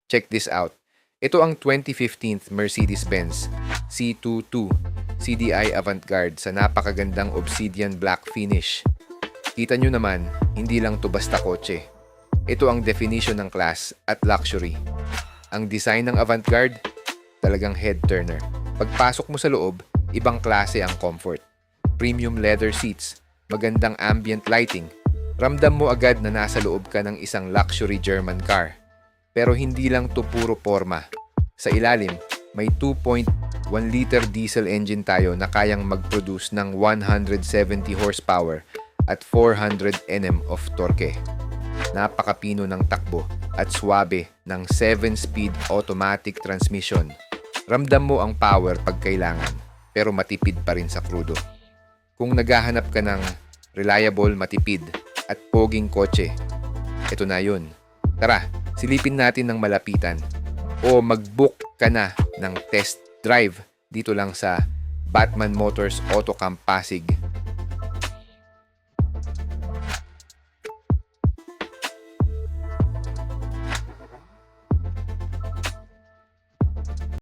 Check this out. Ito ang 2015 Mercedes-Benz C22 CDI Avantgarde sa napakagandang obsidian black finish. Kita nyo naman, hindi lang to basta kotse. Ito ang definition ng class at luxury. Ang design ng Avantgarde, talagang head-turner. Pagpasok mo sa loob, ibang klase ang comfort. Premium leather seats, magandang ambient lighting. Ramdam mo agad na nasa loob ka ng isang luxury German car. Pero hindi lang to puro forma. Sa ilalim, may 2.1 liter diesel engine tayo na kayang mag-produce ng 170 horsepower at 400 Nm of torque. Napakapino ng takbo at swabe ng 7-speed automatic transmission. Ramdam mo ang power pag kailangan, pero matipid pa rin sa krudo. Kung naghahanap ka ng reliable, matipid at poging kotse, ito na yun. Tara, silipin natin ng malapitan o mag-book ka na ng test drive dito lang sa Batman Motors Auto Camp Pasig.